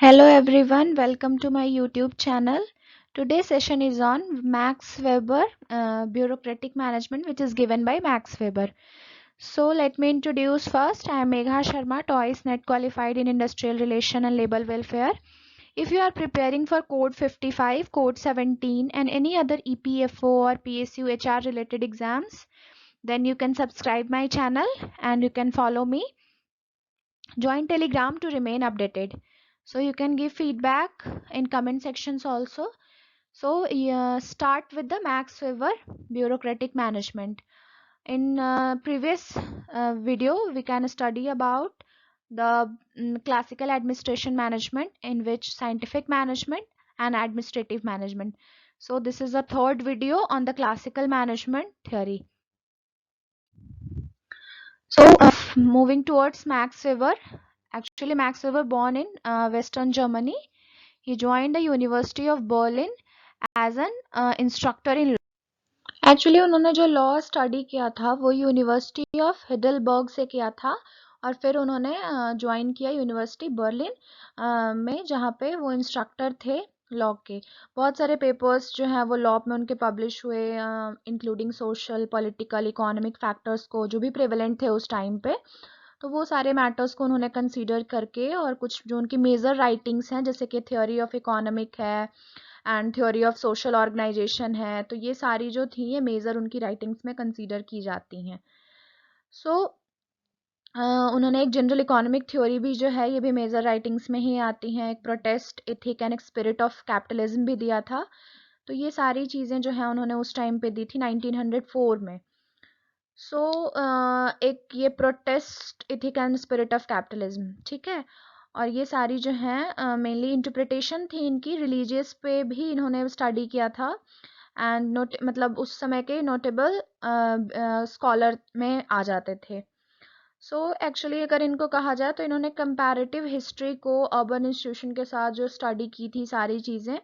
Hello everyone, welcome to my YouTube channel. Today's session is on Max Weber Bureaucratic Management, which is given by Max Weber. So let me introduce first. I am Megha Sharma, twice net qualified in Industrial Relation and Labor Welfare. If you are preparing for Code 55, Code 17 and any other EPFO or PSU HR related exams, then you can subscribe my channel and you can follow me. Join Telegram to remain updated. So you can give feedback in comment sections also. So start with the Max Weber bureaucratic management. In previous video we can study about the classical administration management, in which scientific management and administrative management. So this is a third video on the classical management theory. So moving towards Max Weber. Actually, Max Weber born in Western Germany. He joined the University of Berlin as an instructor in law. Actually उन्होंने जो law study किया था वो university of Heidelberg से किया था, और फिर उन्होंने ज्वाइन किया यूनिवर्सिटी बर्लिन में, जहाँ पे वो इंस्ट्रक्टर थे लॉ के. बहुत सारे पेपर्स जो हैं वो लॉ में उनके पब्लिश हुए, including social, political, economic factors को जो भी प्रेवलेंट थे उस टाइम पे. तो वो सारे मैटर्स को उन्होंने कंसीडर करके, और कुछ जो उनकी मेजर राइटिंग्स हैं जैसे कि थ्योरी ऑफ इकोनॉमिक है and theory of social organisation है, तो ये सारी जो थी ये मेजर उनकी राइटिंग्स में कंसीडर की जाती हैं. सो उन्होंने एक जनरल इकोनॉमिक थ्योरी भी जो है ये भी मेजर राइटिंग्स में ही आती हैं. एक प्रोटेस्ट एथिक एंड एक स्पिरिट ऑफ कैपिटलिज्म भी दिया था. तो ये सारी चीज़ें जो हैं उन्होंने उस टाइम पे दी थी 1904 में. सो एक ये protest ethic and spirit of capitalism, ठीक है. और ये सारी जो हैं मेनली इंटरप्रिटेशन थी इनकी, रिलीजियस पे भी इन्होंने स्टडी किया था, एंड नोट मतलब उस समय के नोटेबल स्कॉलर में आ जाते थे. सो एक्चुअली अगर इनको कहा जाए तो इन्होंने कंपैरेटिव हिस्ट्री को अर्बन इंस्टीट्यूशन के साथ जो स्टडी की थी सारी चीज़ें.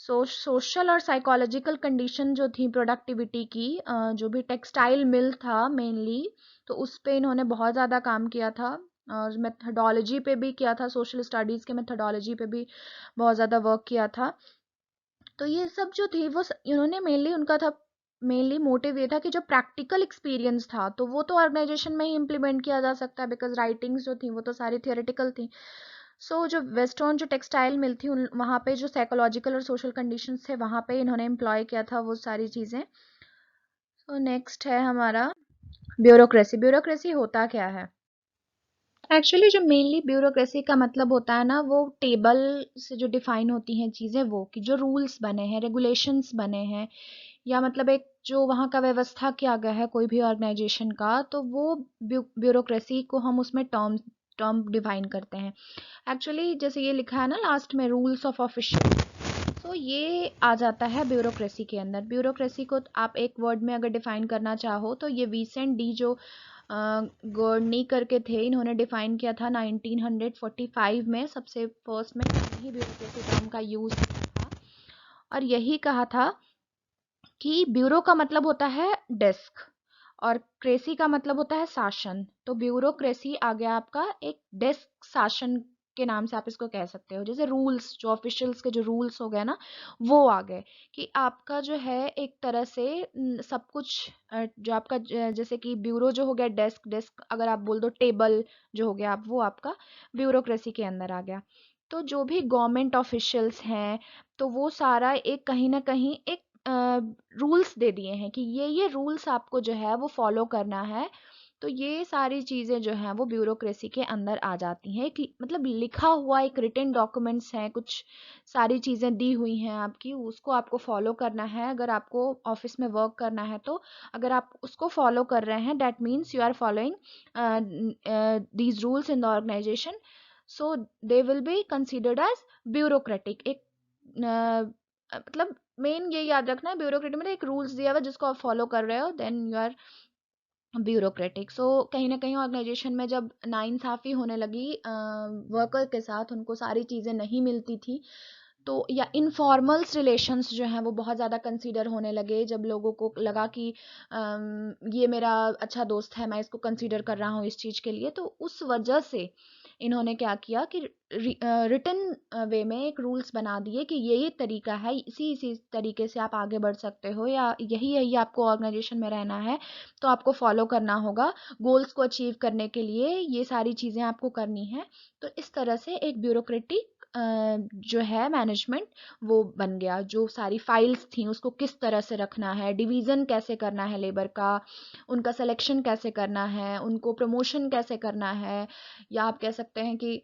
सोशल और साइकोलॉजिकल कंडीशन जो थी प्रोडक्टिविटी की, जो भी टेक्सटाइल मिल था मेनली, तो उस पे इन्होंने बहुत ज़्यादा काम किया था. और मेथडोलॉजी पे भी किया था, सोशल स्टडीज़ के मेथडोलॉजी पे भी बहुत ज़्यादा वर्क किया था. तो ये सब जो थी वो इन्होंने मेनली उनका था, मेनली मोटिव ये था कि जो प्रैक्टिकल एक्सपीरियंस था तो वो तो ऑर्गेनाइजेशन में ही इम्प्लीमेंट किया जा सकता है, बिकॉज राइटिंग्स जो थी वो तो सारी थियोरेटिकल थी. सो जो वेस्टर्न जो टेक्सटाइल मिल थी वहाँ पे जो साइकोलॉजिकल और सोशल कंडीशंस थे वहाँ पे इन्होंने एम्प्लॉय किया था वो सारी चीज़ें. सो नेक्स्ट है हमारा ब्यूरोक्रेसी. ब्यूरोक्रेसी होता क्या है? एक्चुअली जो मेनली ब्यूरोक्रेसी का मतलब होता है ना, वो टेबल से जो डिफाइन होती हैं चीज़ें, वो कि जो रूल्स बने हैं, रेगुलेशंस बने हैं, या मतलब एक जो वहाँ का व्यवस्था किया गया है कोई भी ऑर्गेनाइजेशन का, तो वो ब्यूरोक्रेसी को हम उसमें टर्म डिफाइन करते हैं. एक्चुअली जैसे ये लिखा है ना लास्ट में, रूल्स ऑफ ऑफिशियल, तो ये आ जाता है ब्यूरोक्रेसी के अंदर. ब्यूरोक्रेसी को आप एक वर्ड में अगर डिफाइन करना चाहो तो ये विसेंट डी जो गोर्नी करके थे, इन्होंने डिफाइन किया था 1945 में. सबसे फर्स्ट में ही ब्यूरोक्रेसी टर्म का यूज किया था, और यही कहा था कि ब्यूरो का मतलब होता है डेस्क और क्रेसी का मतलब होता है शासन. तो ब्यूरोक्रेसी आ गया आपका एक डेस्क शासन के नाम से आप इसको कह सकते हो. जैसे रूल्स, जो ऑफिशियल्स के जो रूल्स हो गए ना, वो आ गए कि आपका जो है एक तरह से सब कुछ जो आपका जैसे कि ब्यूरो जो हो गया डेस्क, डेस्क अगर आप बोल दो टेबल जो हो गया, आप वो आपका ब्यूरोक्रेसी के अंदर आ गया. तो जो भी गवर्नमेंट ऑफिशियल्स हैं तो वो सारा एक कहीं ना कहीं एक रूल्स दे दिए हैं कि ये रूल्स आपको जो है वो फॉलो करना है. तो ये सारी चीज़ें जो हैं वो ब्यूरोक्रेसी के अंदर आ जाती हैं. एक मतलब लिखा हुआ एक रिटन डॉक्यूमेंट्स हैं, कुछ सारी चीज़ें दी हुई हैं आपकी, उसको आपको फॉलो करना है अगर आपको ऑफिस में वर्क करना है. तो अगर आप उसको फॉलो कर रहे हैं, that means you are following these rules in the organisation, so they will be considered as bureaucratic. एक मतलब मेन ये याद रखना है, ब्यूरोक्रेटिक मतलब एक रूल्स दिया हुआ जिसको आप फॉलो कर रहे हो, देन यू आर ब्यूरोक्रेटिक. सो कहीं ना कहीं ऑर्गेनाइजेशन में जब नाइंसाफ़ी होने लगी वर्कर के साथ, उनको सारी चीज़ें नहीं मिलती थी, तो या इनफॉर्मल्स रिलेशंस जो हैं वो बहुत ज़्यादा कंसीडर होने लगे. जब लोगों को लगा कि ये मेरा अच्छा दोस्त है, मैं इसको कंसीडर कर रहा हूँ इस चीज़ के लिए, तो उस वजह से इन्होंने क्या किया कि रिटन वे में एक रूल्स बना दिए कि ये तरीका है, इसी इसी तरीके से आप आगे बढ़ सकते हो, या यही यही आपको ऑर्गेनाइजेशन में रहना है तो आपको फॉलो करना होगा, गोल्स को अचीव करने के लिए ये सारी चीज़ें आपको करनी है। तो इस तरह से एक ब्यूरोक्रेटिक जो है मैनेजमेंट वो बन गया। जो सारी फाइल्स थी उसको किस तरह से रखना है, डिवीज़न कैसे करना है लेबर का, उनका सिलेक्शन कैसे करना है, उनको प्रमोशन कैसे करना है, या आप कह सकते हैं कि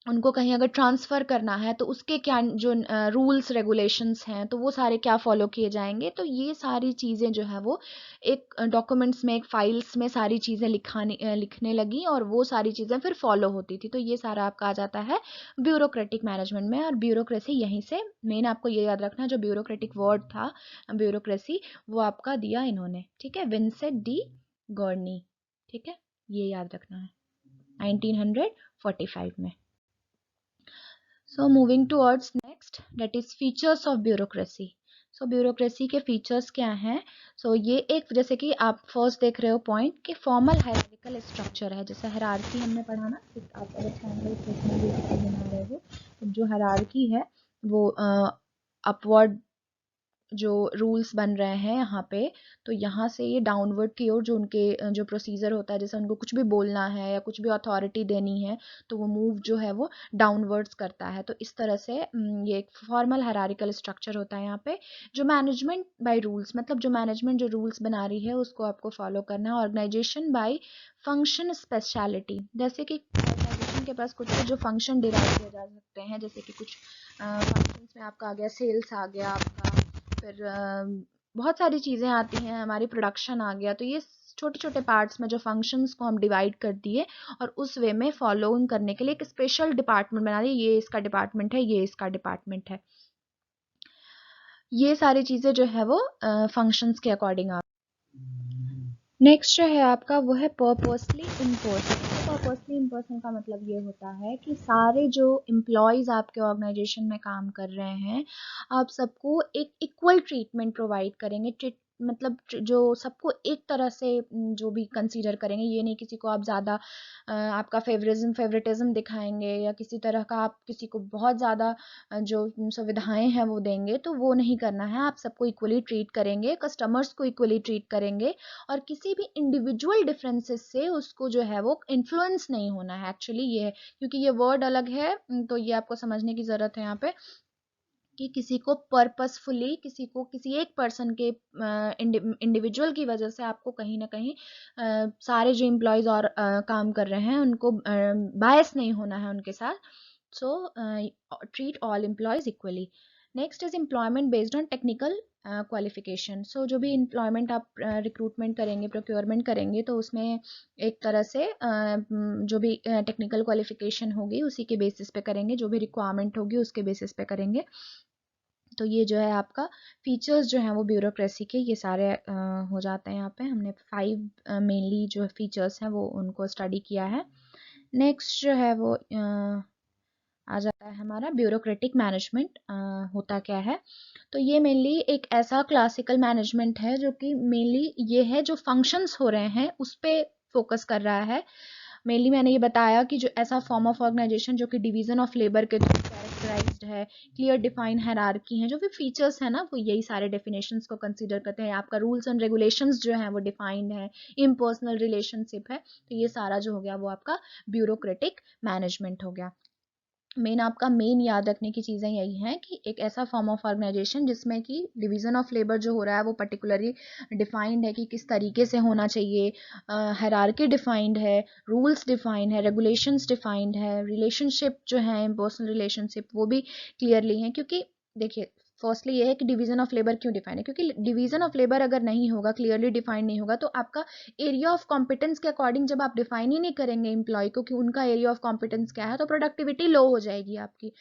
उनको कहीं अगर ट्रांसफ़र करना है तो उसके क्या जो रूल्स रेगुलेशंस हैं तो वो सारे क्या फॉलो किए जाएंगे। तो ये सारी चीज़ें जो है वो एक डॉक्यूमेंट्स में, एक फाइल्स में सारी चीज़ें लिखने लगी, और वो सारी चीज़ें फिर फॉलो होती थी। तो ये सारा आपका आ जाता है ब्यूरोक्रेटिक मैनेजमेंट में। और ब्यूरोक्रेसी यहीं से मेन आपको ये याद रखना, जो ब्यूरोक्रेटिक वर्ड था ब्यूरोक्रेसी, वो आपका दिया इन्होंने, ठीक है, विंसेंट डी गॉर्नी, ठीक है, ये याद रखना है 1945 में। So moving towards next, that is features of bureaucracy. So bureaucracy के features क्या हैं? So ये एक, जैसे कि आप first देख रहे हो point कि formal hierarchical structure है। जैसे hierarchy हमने पढ़ा ना, आप अगर sample statement बना रहे हो तो जो hierarchy है वो upward जो रूल्स बन रहे हैं यहाँ पे, तो यहाँ से ये डाउनवर्ड की ओर जो उनके जो प्रोसीजर होता है, जैसे उनको कुछ भी बोलना है या कुछ भी अथॉरिटी देनी है तो वो मूव जो है वो डाउनवर्ड्स करता है। तो इस तरह से ये एक फॉर्मल हायरार्किकल स्ट्रक्चर होता है यहाँ पे। जो मैनेजमेंट बाय रूल्स, मतलब जो मैनेजमेंट जो रूल्स बना रही है उसको आपको फॉलो करना है। ऑर्गेनाइजेशन बाय फंक्शन स्पेशलिटी, जैसे कि ऑर्गेनाइजेशन के पास कुछ जो फंक्शन डिराइव किए जा सकते हैं, जैसे कि कुछ फंक्शंस में आपका आ गया सेल्स, आ गया आपका, फिर बहुत सारी चीज़ें आती हैं, हमारी प्रोडक्शन आ गया। तो ये छोटे छोटे पार्ट्स में जो फंक्शंस को हम डिवाइड कर दिए और उस वे में फॉलोइंग करने के लिए एक स्पेशल डिपार्टमेंट बना दिए, ये इसका डिपार्टमेंट है, ये इसका डिपार्टमेंट है। ये सारी चीज़ें जो है वो फंक्शंस के अकॉर्डिंग आप। नेक्स्ट जो है आपका वो है पर्पसली इम्पर्सनल। पर्पसली इम्पर्सनल का मतलब ये होता है कि सारे जो एम्प्लॉयज़ आपके ऑर्गेनाइजेशन में काम कर रहे हैं, आप सबको एक इक्वल ट्रीटमेंट प्रोवाइड करेंगे। मतलब जो सबको एक तरह से जो भी कंसीडर करेंगे, ये नहीं किसी को आप ज़्यादा आपका फेवरेटिज्म दिखाएंगे या किसी तरह का आप किसी को बहुत ज़्यादा जो सुविधाएं हैं वो देंगे, तो वो नहीं करना है। आप सबको इक्वली ट्रीट करेंगे, कस्टमर्स को इक्वली ट्रीट करेंगे, और किसी भी इंडिविजुअल डिफरेंसेस से उसको जो है वो इन्फ्लुएंस नहीं होना है। एक्चुअली ये है, क्योंकि ये वर्ड अलग है तो ये आपको समझने की ज़रूरत है यहाँ पे, कि किसी को पर्पसफुली, किसी को किसी एक पर्सन के इंडिविजुअल की वजह से आपको कहीं ना कहीं सारे जो एम्प्लॉयज़ और काम कर रहे हैं उनको बायस नहीं होना है उनके साथ। So treat all employees equally. Next is employment based on technical qualification. So जो भी एम्प्लॉयमेंट आप रिक्रूटमेंट करेंगे, प्रोक्योरमेंट करेंगे, तो उसमें एक तरह से जो भी टेक्निकल क्वालिफिकेशन होगी उसी के बेसिस पे करेंगे, जो भी रिक्वायरमेंट होगी उसके बेसिस पे करेंगे। तो ये जो है आपका फीचर्स जो हैं वो ब्यूरोक्रेसी के ये सारे हो जाते हैं। यहाँ पे हमने 5 मेनली जो फीचर्स हैं वो उनको स्टडी किया है। नेक्स्ट जो है वो आ जाता है हमारा ब्यूरोक्रेटिक मैनेजमेंट होता क्या है। तो ये मेनली एक ऐसा क्लासिकल मैनेजमेंट है जो कि मेनली ये है जो फंक्शंस हो रहे हैं उस पे फोकस कर रहा है। मेनली मैंने ये बताया कि जो ऐसा फॉर्म ऑफ ऑर्गेनाइजेशन जो कि डिवीजन ऑफ लेबर के थ्रू कैरेक्टराइज्ड है, क्लियर डिफाइन हायरार्की है, जो भी फीचर्स है ना वो यही सारे डेफिनेशंस को कंसीडर करते हैं। आपका रूल्स एंड रेगुलेशंस जो हैं वो डिफाइंड है, इम्पर्सनल रिलेशनशिप है। तो ये सारा जो हो गया वो आपका ब्यूरोक्रेटिक मैनेजमेंट हो गया। मेन आपका मेन याद रखने की चीज़ें यही हैं कि एक ऐसा फॉर्म ऑफ ऑर्गेनाइजेशन जिसमें कि डिवीज़न ऑफ लेबर जो हो रहा है वो पर्टिकुलरली डिफाइंड है कि किस तरीके से होना चाहिए, हायरार्की डिफाइंड है, रूल्स डिफाइंड है, रेगुलेशंस डिफाइंड है, रिलेशनशिप जो है पर्सनल रिलेशनशिप वो भी क्लियरली हैं। क्योंकि देखिए फर्स्टली ये है कि डिवीजन ऑफ लेबर क्यों डिफाइन है, क्योंकि डिवीजन ऑफ लेबर अगर नहीं होगा, क्लियरली डिफाइन नहीं होगा, तो आपका एरिया ऑफ कॉम्पिटेंस के अकॉर्डिंग जब आप डिफाइन ही नहीं करेंगे एम्प्लॉय को कि उनका एरिया ऑफ कॉम्पिटेंस क्या है, तो प्रोडक्टिविटी लो हो जाएगी आपकी।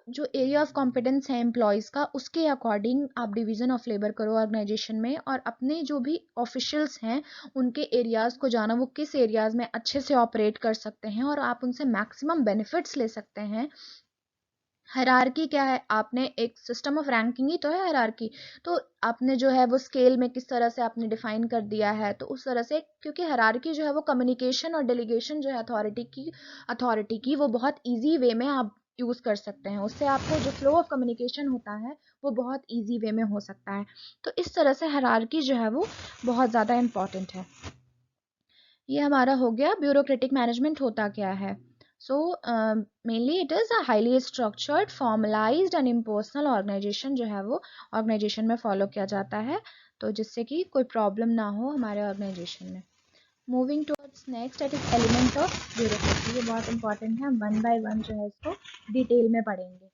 जो एरिया ऑफ कॉम्पिटेंस है एम्प्लॉयज़ का उसके अकॉर्डिंग आप डिवीजन ऑफ लेबर करो ऑर्गेनाइजेशन में, और अपने जो भी ऑफिशियल्स हैं उनके एरियाज़ को जाना, वो किस एरियाज़ में अच्छे से ऑपरेट कर सकते हैं और आप उनसे मैक्सिमम बेनिफिट्स ले सकते हैं, हायरार्की क्या है, आपने एक सिस्टम ऑफ रैंकिंग ही तो है हायरार्की। तो आपने जो है वो स्केल में किस तरह से आपने डिफाइन कर दिया है, तो उस तरह से, क्योंकि हायरार्की जो है वो कम्युनिकेशन और डेलीगेशन जो है अथॉरिटी की वो बहुत इजी वे में आप यूज कर सकते हैं। उससे आपको जो फ्लो ऑफ कम्युनिकेशन होता है वो बहुत इजी वे में हो सकता है। तो इस तरह से हायरार्की जो है वो बहुत ज़्यादा इम्पॉर्टेंट है। ये हमारा हो गया ब्यूरोक्रेटिक मैनेजमेंट होता क्या है। So mainly it is a highly structured formalised and impersonal organisation जो है वो ऑर्गेनाइजेशन में फॉलो किया जाता है, तो जिससे कि कोई प्रॉब्लम ना हो हमारे ऑर्गेनाइजेशन में। Moving towards next it is element of bureaucracy, ये बहुत इंपॉर्टेंट है, हम वन बाय वन जो है इसको डिटेल में पढ़ेंगे।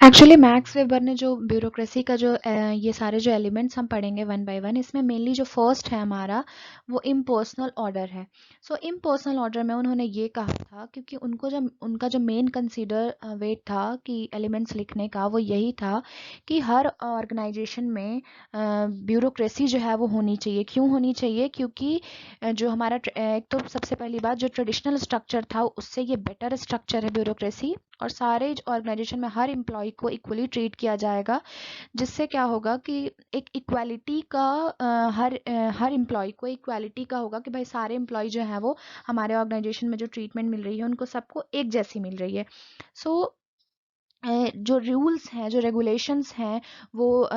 एक्चुअली मैक्स वेबर ने जो ब्यूरोक्रेसी का जो ये सारे जो एलिमेंट्स हम पढ़ेंगे वन बाय वन, इसमें मेनली जो फर्स्ट है हमारा वो इम्पर्सनल ऑर्डर है। सो इम्पर्सनल ऑर्डर में उन्होंने ये कहा था, क्योंकि उनको जब उनका जो मेन कंसीडर वेट था कि एलिमेंट्स लिखने का, वो यही था कि हर ऑर्गेनाइजेशन में ब्यूरोक्रेसी जो है वो होनी चाहिए। क्यों होनी चाहिए? क्योंकि जो हमारा एक तो सबसे पहली बात, जो ट्रेडिशनल स्ट्रक्चर था उससे ये बेटर स्ट्रक्चर है ब्यूरोक्रेसी, और सारे ऑर्गेनाइजेशन में हर एम्प्लॉय को इक्वली ट्रीट किया जाएगा, जिससे क्या होगा कि एक इक्वालिटी का हर एम्प्लॉय को इक्वालिटी का होगा कि भाई सारे एम्प्लॉय जो है वो हमारे ऑर्गेनाइजेशन में जो ट्रीटमेंट मिल रही है उनको सबको एक जैसी मिल रही है। सो जो रूल्स हैं, जो रेगुलेशंस हैं, वो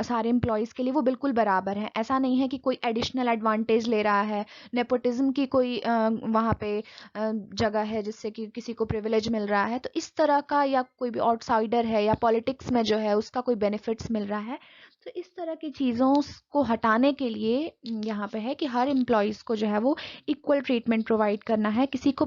सारे एम्प्लॉयज़ के लिए वो बिल्कुल बराबर हैं। ऐसा नहीं है कि कोई एडिशनल एडवांटेज ले रहा है, नेपोटिज्म की कोई वहाँ पे जगह है जिससे कि किसी को प्रिविलेज मिल रहा है, तो इस तरह का, या कोई भी आउटसाइडर है या पॉलिटिक्स में जो है उसका कोई बेनिफिट्स मिल रहा है, तो इस तरह की चीज़ों को हटाने के लिए यहाँ पे है कि हर एम्प्लॉयज़ को जो है वो इक्वल ट्रीटमेंट प्रोवाइड करना है, किसी को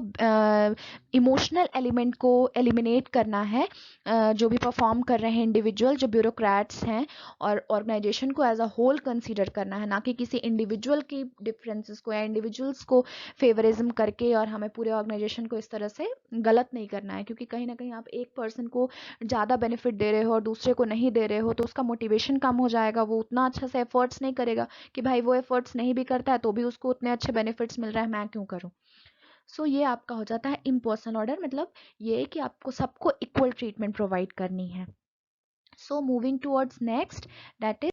इमोशनल एलिमेंट को एलिमिनेट करना है। जो भी परफॉर्म कर रहे हैं इंडिविजुअल, जो ब्यूरोक्रेट्स हैं, और ऑर्गेनाइजेशन को एज अ होल कंसीडर करना है, ना कि किसी इंडिविजुअल की डिफरेंसेस को या इंडिविजुअल्स को फेवरिज्म करके, और हमें पूरे ऑर्गेनाइजेशन को इस तरह से गलत नहीं करना है, क्योंकि कहीं ना कहीं आप एक पर्सन को ज़्यादा बेनिफिट दे रहे हो और दूसरे को नहीं दे रहे हो, तो उसका मोटिवेशन कम हो जाएगा, वो उतना अच्छा से एफर्ट्स नहीं करेगा कि भाई वो एफर्ट्स नहीं भी करता है तो भी उसको उतने अच्छे बेनिफिट्स मिल रहा है, मैं क्यों करूँ। सो ये आपका हो जाता है इम्पर्सनल ऑर्डर, मतलब ये कि आपको सबको इक्वल ट्रीटमेंट प्रोवाइड करनी है। So moving towards next, that is,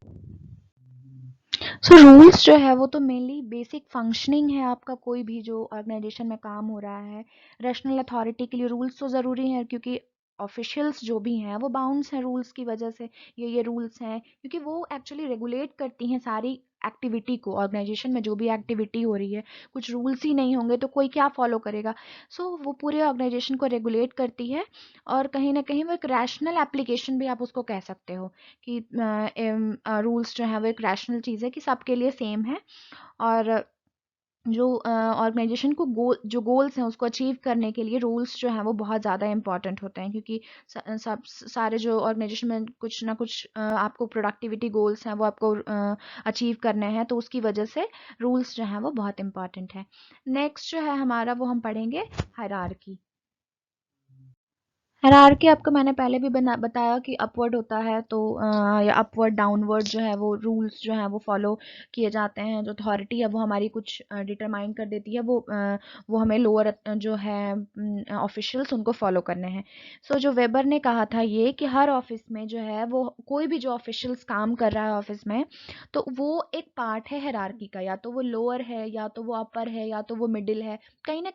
so rules जो है वो तो मेनली बेसिक फंक्शनिंग है आपका, कोई भी जो ऑर्गेनाइजेशन में काम हो रहा है। रैशनल अथॉरिटी के लिए रूल्स तो ज़रूरी हैं, क्योंकि ऑफिशियल्स जो भी हैं वो बाउंड्स हैं रूल्स की वजह से। ये रूल्स हैं क्योंकि वो एक्चुअली रेगुलेट करती हैं सारी एक्टिविटी को। ऑर्गेनाइजेशन में जो भी एक्टिविटी हो रही है, कुछ रूल्स ही नहीं होंगे तो कोई क्या फॉलो करेगा। सो वो पूरे ऑर्गेनाइजेशन को रेगुलेट करती है, और कहीं ना कहीं वो एक रैशनल एप्लीकेशन भी आप उसको कह सकते हो कि रूल्स जो है वो एक रैशनल चीज़ है कि सबके लिए सेम है। और जो ऑर्गेनाइजेशन को जो गोल्स हैं उसको अचीव करने के लिए रूल्स जो हैं वो बहुत ज़्यादा इंपॉर्टेंट होते हैं, क्योंकि सारे जो ऑर्गेनाइजेशन में कुछ ना कुछ आपको प्रोडक्टिविटी गोल्स हैं वो आपको अचीव करने हैं, तो उसकी वजह से रूल्स जो हैं वो बहुत इंपॉर्टेंट है। नेक्स्ट जो है हमारा, वो हम पढ़ेंगे हायरार्की। हायरार्की आपको मैंने पहले भी बताया कि अपवर्ड होता है, तो या अपवर्ड डाउनवर्ड जो है वो रूल्स जो हैं वो फॉलो किए जाते हैं। जो अथॉरिटी है वो हमारी कुछ डिटरमाइन कर देती है, वो हमें लोअर जो है ऑफिशियल्स उनको फॉलो करने हैं। सो जो वेबर ने कहा था ये कि हर ऑफिस में जो है वो कोई भी जो ऑफिशियल्स काम कर रहा है ऑफिस में, तो वो एक पार्ट है हायरार्की का, या तो वो लोअर है या तो वो अपर है या तो वो मिडिल है, कहीं ना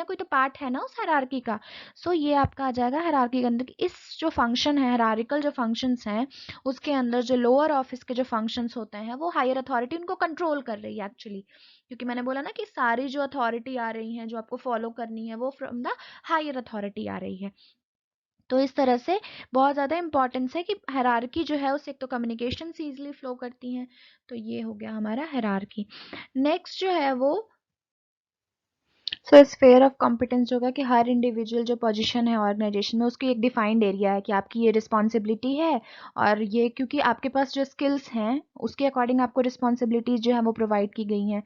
कोई तो पार्ट है ना उस हायरार्की का। सो ये आपका आ जाएगा हायरार्की के अंदर कि इस जो फंक्शन है, हायरार्किकल जो फंक्शंस हैं, उसके अंदर जो लोअर ऑफिस के जो फंक्शंस होते हैं वो हायर अथॉरिटी उनको कंट्रोल कर रही है एक्चुअली। क्योंकि मैंने बोला ना कि सारी जो अथॉरिटी आ रही हैं जो आपको फॉलो करनी है वो फ्रॉम द हायर अथॉरिटी आ रही है। तो इस तरह से बहुत ज़्यादा इंपॉर्टेंस है कि हायरार्की जो है उससे एक तो कम्युनिकेशन ईजिली फ्लो करती हैं। तो ये हो गया हमारा हायरार्की। नेक्स्ट जो है वो, सो स्फेयर ऑफ कॉम्पिटेंस होगा कि हर इंडिविजुअल जो पोजीशन है ऑर्गेनाइजेशन में उसकी एक डिफाइंड एरिया है कि आपकी ये रिस्पॉन्सिबिलिटी है, और ये क्योंकि आपके पास जो स्किल्स हैं उसके अकॉर्डिंग आपको रिस्पॉन्सिबिलिटीज जो है वो प्रोवाइड की गई हैं।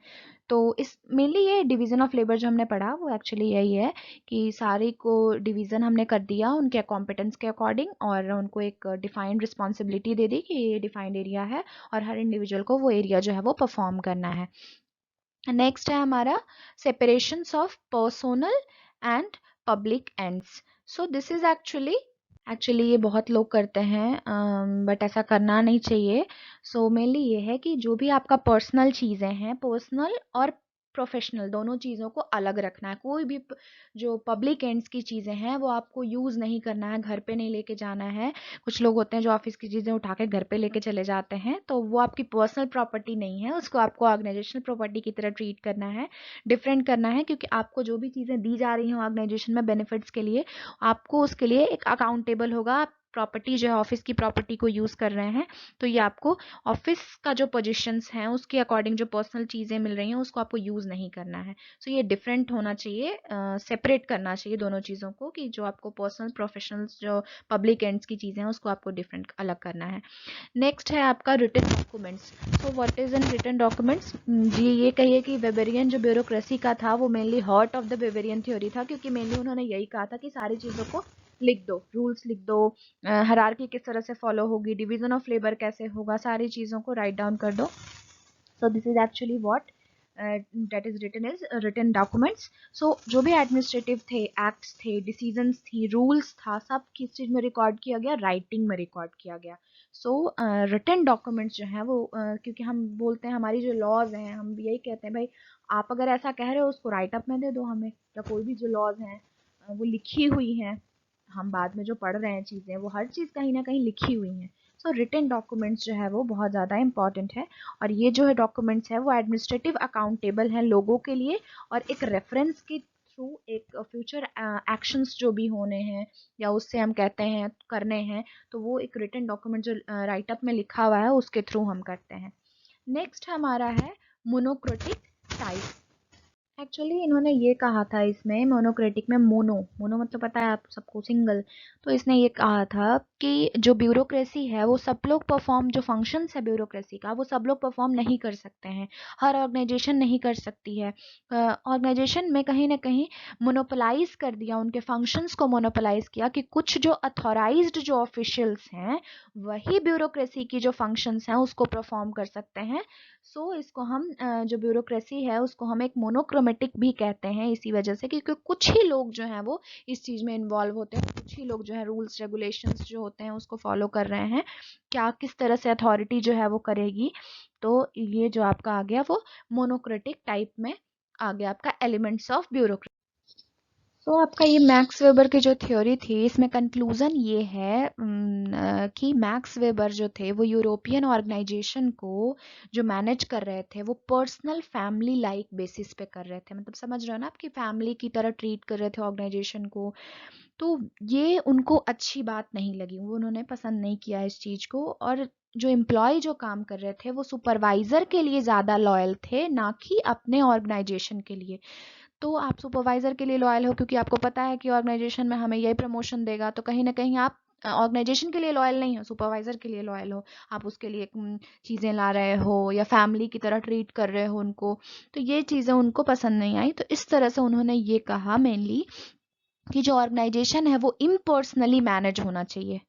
तो इस मेनली ये डिवीज़न ऑफ लेबर जो हमने पढ़ा वो एक्चुअली यही है कि सारे को डिवीज़न हमने कर दिया उनके कॉम्पिटेंस के अकॉर्डिंग, और उनको एक डिफाइंड रिस्पॉन्सिबिलिटी दे दी कि ये डिफाइंड एरिया है और हर इंडिविजुअल को वो एरिया जो है वो परफॉर्म करना है। नेक्स्ट है हमारा separations of personnel and public ends. So this is actually ये बहुत लोग करते हैं, बट ऐसा करना नहीं चाहिए. सो मेनली ये है कि जो भी आपका पर्सनल चीज़ें हैं, पर्सनल और प्रोफेशनल दोनों चीज़ों को अलग रखना है. कोई भी जो पब्लिक एंड्स की चीज़ें हैं वो आपको यूज़ नहीं करना है, घर पे नहीं लेके जाना है. कुछ लोग होते हैं जो ऑफिस की चीज़ें उठा के घर पे लेके चले जाते हैं, तो वो आपकी पर्सनल प्रॉपर्टी नहीं है, उसको आपको ऑर्गेनाइजेशनल प्रॉपर्टी की तरह ट्रीट करना है, डिफरेंट करना है. क्योंकि आपको जो भी चीज़ें दी जा रही हैं ऑर्गेनाइजेशन में बेनिफिट्स के लिए, आपको उसके लिए एक अकाउंटेबल होगा. आप प्रॉपर्टी जो है ऑफिस की प्रॉपर्टी को यूज़ कर रहे हैं, तो ये आपको ऑफिस का जो पोजीशंस हैं उसके अकॉर्डिंग जो पर्सनल चीज़ें मिल रही हैं उसको आपको यूज़ नहीं करना है. सो ये डिफरेंट होना चाहिए, सेपरेट करना चाहिए दोनों चीज़ों को, कि जो आपको पर्सनल प्रोफेशनल जो पब्लिक एंड्स की चीज़ें हैं उसको आपको डिफरेंट अलग करना है. नेक्स्ट है आपका written documents. So what is in written documents? जी ये कहिए कि वेबेरियन जो ब्यूरोक्रेसी का था वो mainly heart of the Weberian theory था, क्योंकि मेनली उन्होंने यही कहा था कि सारी चीज़ों को लिख दो, रूल्स लिख दो, हायरार्की किस तरह से फॉलो होगी, डिवीजन ऑफ लेबर कैसे होगा, सारी चीज़ों को राइट डाउन कर दो. So this is actually what that is written as written documents. So जो भी एडमिनिस्ट्रेटिव थे, एक्ट्स थे, डिसीजंस थी, रूल्स था, सब किस चीज़ में रिकॉर्ड किया गया? राइटिंग में रिकॉर्ड किया गया. सो रिटन डॉक्यूमेंट्स जो हैं वो क्योंकि हम बोलते हैं हमारी जो लॉज हैं, हम यही कहते हैं भाई आप अगर ऐसा कह रहे हो उसको राइट अप में दे दो हमें, या कोई भी जो लॉज हैं वो लिखी हुई हैं, हम बाद में जो पढ़ रहे हैं चीज़ें वो हर चीज़ कहीं ना कहीं लिखी हुई हैं. सो रिटन डॉक्यूमेंट्स जो है वो बहुत ज़्यादा इंपॉर्टेंट है. और ये जो है डॉक्यूमेंट्स है वो एडमिनिस्ट्रेटिव अकाउंटेबल हैं लोगों के लिए, और एक रेफरेंस के थ्रू एक फ्यूचर एक्शंस जो भी होने हैं या उससे हम कहते हैं करने हैं, तो वो एक रिटन डॉक्यूमेंट जो राइटअप में लिखा हुआ है उसके थ्रू हम करते हैं. नेक्स्ट हमारा है मोनोक्रोटिक टाइप. एक्चुअली इन्होंने ये कहा था इसमें मोनोक्रेटिक में, मोनो मोनो मतलब पता है आप सबको, सिंगल. तो इसने ये कहा था कि जो ब्यूरोक्रेसी है वो सब लोग परफॉर्म, जो फंक्शंस है ब्यूरोक्रेसी का वो सब लोग परफॉर्म नहीं कर सकते हैं, हर ऑर्गेनाइजेशन नहीं कर सकती है. ऑर्गेनाइजेशन में कहीं ना कहीं मोनोपोलाइज कर दिया, उनके फंक्शंस को मोनोपोलाइज किया कि कुछ जो अथॉराइज्ड जो ऑफिशियल्स हैं वही ब्यूरोक्रेसी की जो फंक्शंस हैं उसको परफॉर्म कर सकते हैं. सो इसको हम जो ब्यूरोक्रेसी है उसको हम एक मोनोक्रोमेटिक भी कहते हैं इसी वजह से, क्योंकि कुछ ही लोग जो हैं वो इस चीज़ में इन्वॉल्व होते हैं, कुछ ही लोग जो है रूल्स रेगुलेशंस जो होते हैं उसको फॉलो कर रहे हैं. क्या किस तरह से अथॉरिटी जो है वो करेगी, तो ये जो आपका आ गया वो मोनोक्रेटिक टाइप में आ गया आपका एलिमेंट्स ऑफ ब्यूरोक्रेसी. तो आपका ये मैक्स वेबर की जो थ्योरी थी इसमें कंक्लूजन ये है कि मैक्स वेबर जो थे वो यूरोपियन ऑर्गेनाइजेशन को जो मैनेज कर रहे थे वो पर्सनल फैमिली लाइक बेसिस पे कर रहे थे. मतलब समझ रहे हो ना, आपकी फैमिली की तरह ट्रीट कर रहे थे ऑर्गेनाइजेशन को. तो ये उनको अच्छी बात नहीं लगी, वो उन्होंने पसंद नहीं किया इस चीज़ को. और जो एम्प्लॉय जो काम कर रहे थे वो सुपरवाइज़र के लिए ज़्यादा लॉयल थे, ना कि अपने ऑर्गेनाइजेशन के लिए. तो आप सुपरवाइज़र के लिए लॉयल हो क्योंकि आपको पता है कि ऑर्गेनाइजेशन में हमें यही प्रमोशन देगा, तो कहीं ना कहीं आप ऑर्गेनाइजेशन के लिए लॉयल नहीं हो, सुपरवाइज़र के लिए लॉयल हो. आप उसके लिए चीज़ें ला रहे हो या फैमिली की तरह ट्रीट कर रहे हो उनको. तो ये चीज़ें उनको पसंद नहीं आई, तो इस तरह से उन्होंने ये कहा मेनली कि जो ऑर्गेनाइजेशन है वो इम्पर्सनली मैनेज होना चाहिए.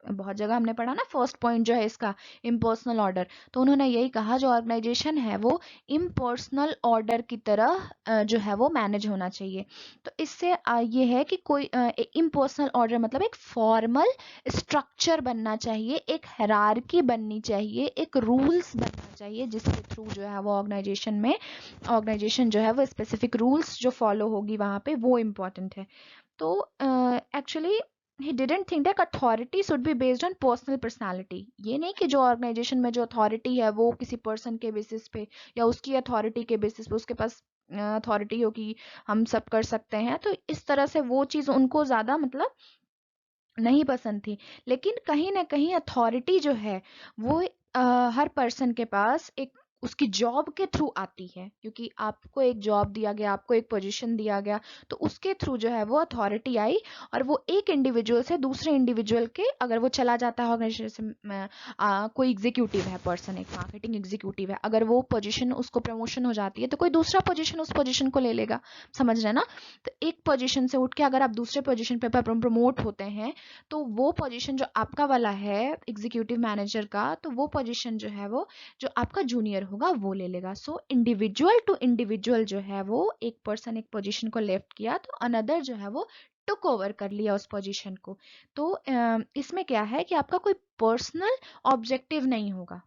बहुत जगह हमने पढ़ा ना, फर्स्ट पॉइंट जो है इसका इम्पर्सनल ऑर्डर, तो उन्होंने यही कहा जो ऑर्गेनाइजेशन है वो इम्पर्सनल ऑर्डर की तरह जो है वो मैनेज होना चाहिए. तो इससे ये है कि कोई इम्पर्सनल ऑर्डर मतलब एक फॉर्मल स्ट्रक्चर बनना चाहिए, एक हायरार्की बननी चाहिए, एक रूल्स बनना चाहिए जिसके थ्रू जो है वो ऑर्गेनाइजेशन जो है वो स्पेसिफिक रूल्स जो फॉलो होगी वहाँ पे वो इम्पोर्टेंट है. तो actually he didn't think that authority should be based on personal personality. ये नहीं कि जो ऑर्गेनाइजेशन में जो अथॉरिटी है वो किसी पर्सन के बेसिस पे या उसकी अथॉरिटी के बेसिस पे उसके पास अथॉरिटी हो कि हम सब कर सकते हैं. तो इस तरह से वो चीज़ उनको ज़्यादा मतलब नहीं पसंद थी. लेकिन कहीं ना कहीं अथॉरिटी जो है वो हर पर्सन के पास एक उसकी जॉब के थ्रू आती है, क्योंकि आपको एक जॉब दिया गया, आपको एक पोजीशन दिया गया, तो उसके थ्रू जो है वो अथॉरिटी आई. और वो एक इंडिविजुअल से दूसरे इंडिविजुअल के, अगर वो चला जाता है ऑर्गेनाइजेशन में, कोई एग्जीक्यूटिव है पर्सन, एक मार्केटिंग एग्जीक्यूटिव है, अगर वो पोजीशन उसको प्रमोशन हो जाती है तो कोई दूसरा पोजीशन उस पोजीशन को ले लेगा. समझ रहे हैं ना. तो एक पोजीशन से उठ के अगर आप दूसरे पोजीशन पे प्रमोट होते हैं तो वो पोजीशन जो आपका वाला है एग्जीक्यूटिव मैनेजर का, तो वो पोजीशन जो है वो जो आपका जूनियर होगा वो ले लेगा। सो इंडिविजुअल टू इंडिविजुअल जो है वो एक पर्सन एक पोजीशन को लेफ्ट किया तो अनदर जो है वो टुक ओवर कर लिया उस पोजीशन को। तो इसमें क्या है कि आपका कोई पर्सनल ऑब्जेक्टिव नहीं होगा।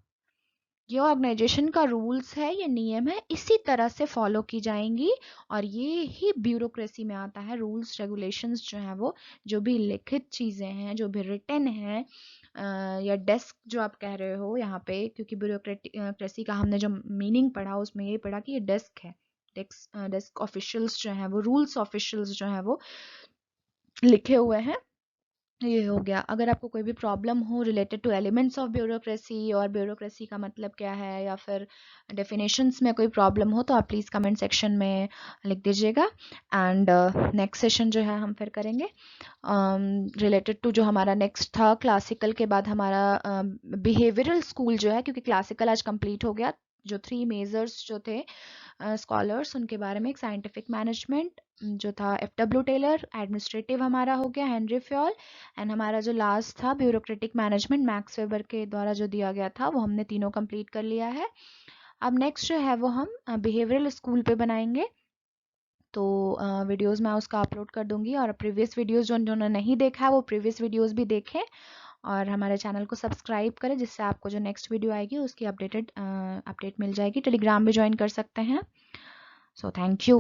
ये ऑर्गेनाइजेशन का रूल्स है, ये नियम है, इसी तरह से फॉलो की जाएंगी और ये ही ब्यूरोक्रेसी में आता है। रूल्स रेगुलेशंस जो है वो जो भी लिखित चीज़ें हैं जो भी रिटन है या डेस्क जो आप कह रहे हो यहाँ पे, क्योंकि ब्यूरोक्रेसी का हमने जो मीनिंग पढ़ा उसमें ये पढ़ा कि ये डेस्क है। डेस्क ऑफिशियल्स जो हैं वो रूल्स ऑफिशियल्स जो हैं वो लिखे हुए हैं। ये हो गया। अगर आपको कोई भी प्रॉब्लम हो related two elements of bureaucracy और ब्यूरोक्रेसी का मतलब क्या है या फिर डेफिनेशंस में कोई प्रॉब्लम हो तो आप प्लीज़ कमेंट सेक्शन में लिख दीजिएगा। एंड नेक्स्ट सेशन जो है हम फिर करेंगे रिलेटेड टू जो हमारा नेक्स्ट था क्लासिकल के बाद हमारा बिहेवियरल स्कूल जो है, क्योंकि क्लासिकल आज कंप्लीट हो गया। जो 3 मेजर्स जो थे स्कॉलर्स उनके बारे में, एक साइंटिफिक मैनेजमेंट जो था एफ.डब्ल्यू. टेलर, एडमिनिस्ट्रेटिव हमारा हो गया हेनरी फ्योल, एंड हमारा जो लास्ट था ब्यूरोक्रेटिक मैनेजमेंट मैक्स वेबर के द्वारा जो दिया गया था वो हमने तीनों कंप्लीट कर लिया है। अब नेक्स्ट जो है वो हम बिहेवियरल स्कूल पे बनाएंगे। तो वीडियोस मैं उसका अपलोड कर दूंगी और प्रीवियस वीडियोस जो जिन्होंने नहीं देखा है वो प्रीवियस वीडियोस भी देखें और हमारे चैनल को सब्सक्राइब करें जिससे आपको जो नेक्स्ट वीडियो आएगी उसकी अपडेट मिल जाएगी। टेलीग्राम भी ज्वाइन कर सकते हैं। So thank you.